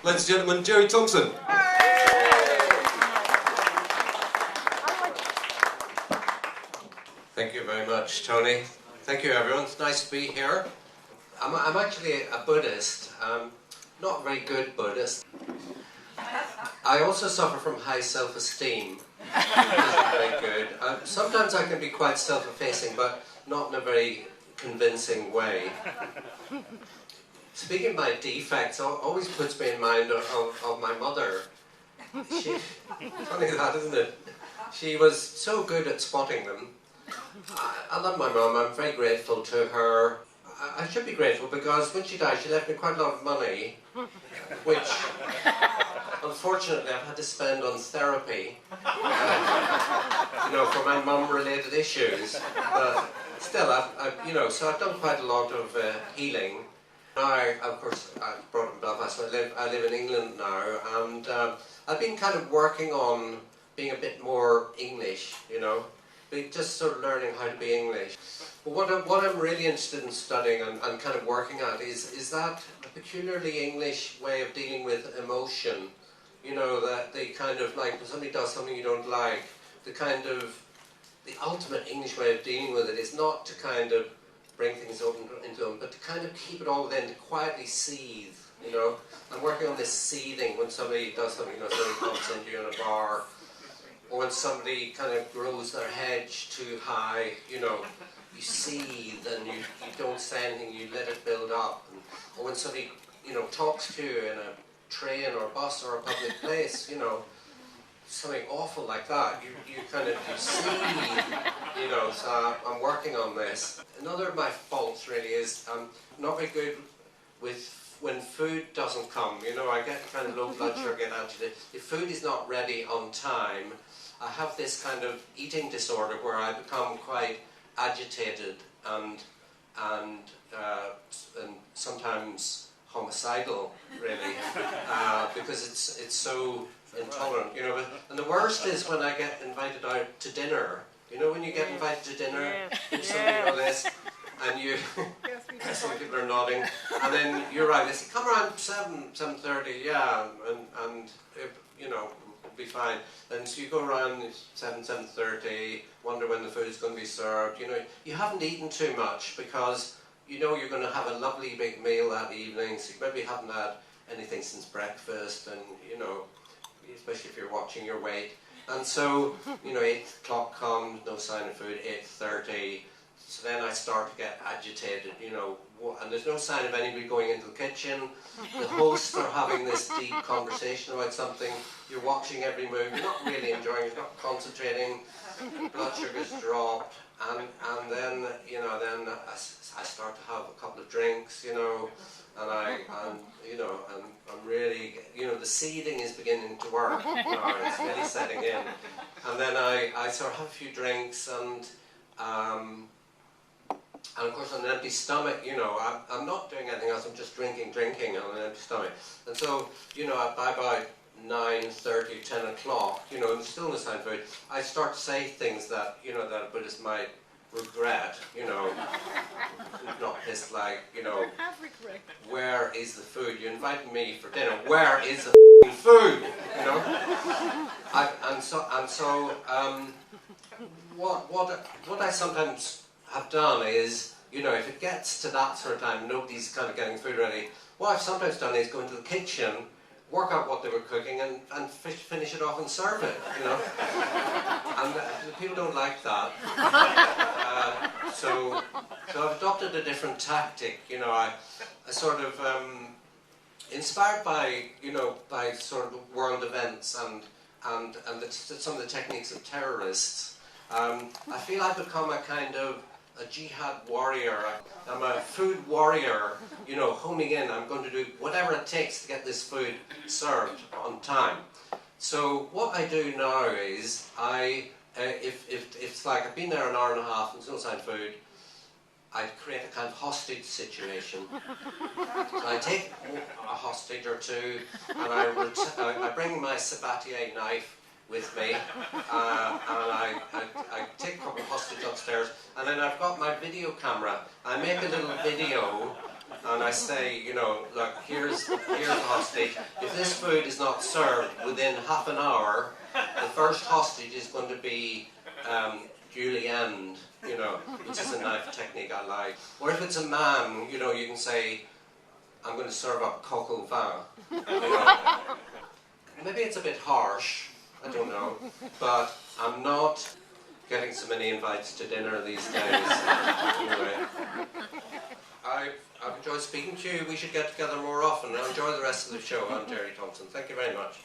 Ladies and gentlemen, Gerry Thompson. Thank you very much, Tony. Thank you, everyone. It's nice to be here. I'm actually a Buddhist. Not a very good Buddhist. I also suffer from high self-esteem, which isn't very good. Sometimes I can be quite self-effacing, but not in a very convincing way. Speaking of my defects, always puts me in mind of my mother. Funny that, isn't it? She was so good at spotting them. I love my mum. I'm very grateful to her. I should be grateful because when she died, she left me quite a lot of money, which unfortunately I've had to spend on therapy, for my mum-related issues. But still, so I've done quite a lot of healing. Now, of course, I brought up in Belfast, so I live in England now, and I've been kind of working on being a bit more English, just sort of learning how to be English. But what I'm really interested in studying and kind of working at is that a peculiarly English way of dealing with emotion. That they kind of like, when somebody does something you don't like, the ultimate English way of dealing with it is not to kind of bring things into them, but to kind of keep it all within, to quietly seethe, I'm working on this seething when somebody does something, somebody bumps into you in a bar, or when somebody kind of grows their hedge too high, you seethe and you don't say anything, you let it build up. Or when somebody, talks to you in a train or bus or a public place, something awful like that, you seethe, so I'm working on this. Another of my faults really is I'm not very good with when food doesn't come, I get kind of low blood sugar, get agitated. If food is not ready on time, I have this kind of eating disorder where I become quite agitated and sometimes homicidal, really, because it's so intolerant, And the worst is when I get invited out to dinner. When you get invited to dinner, with somebody or this, and you, some people are nodding, and then you're right. They say, "Come around 7:30, yeah," and it'll be fine. And so you go around 7:30, wonder when the food is going to be served. You haven't eaten too much because you're going to have a lovely big meal that evening. So you maybe haven't had anything since breakfast, and especially if you're watching your weight. And so 8 o'clock comes, no sign of food. 8:30. So then I start to get agitated, and there's no sign of anybody going into the kitchen. The hosts are having this deep conversation about something. You're watching every move. You're not really enjoying it. You're not concentrating. Blood sugar's dropped, and then then I start to have a couple of drinks, and I'm really, the seething is beginning to work. It's really setting in, and then I sort of have a few drinks and of course on an empty stomach, I'm not doing anything else, I'm just drinking on an empty stomach. And so, by about 9:30, 10 o'clock, in the stillness time food, I start to say things that, that a Buddhist might regret, not just like, where is the food? You invited me for dinner, where is the food? What I sometimes have done is, if it gets to that sort of time, nobody's kind of getting food ready, what I've sometimes done is go into the kitchen, work out what they were cooking and finish it off and serve it, And the people don't like that. So I've adopted a different tactic, I sort of, inspired by, by sort of world events and some of the techniques of terrorists, I feel I've become a kind of a jihad warrior. I'm a food warrior, homing in. I'm going to do whatever it takes to get this food served on time. So what I do now is if it's like I've been there an hour and a half and there's no sign of food, I create a kind of hostage situation. So I take a hostage or two and I bring my sabatier knife with me, and I take a couple of hostages upstairs, and then I've got my video camera. I make a little video and I say, you know, look, here's the hostage. If this food is not served within half an hour, the first hostage is going to be julienned, you know, which is a knife technique I like. Or if it's a man, you know, you can say, I'm going to serve up coq au vin. You know. Maybe it's a bit harsh, I don't know, but I'm not getting so many invites to dinner these days. Anyway, I've enjoyed speaking to you. We should get together more often. Enjoy the rest of the show. I'm Gerry Thompson. Thank you very much.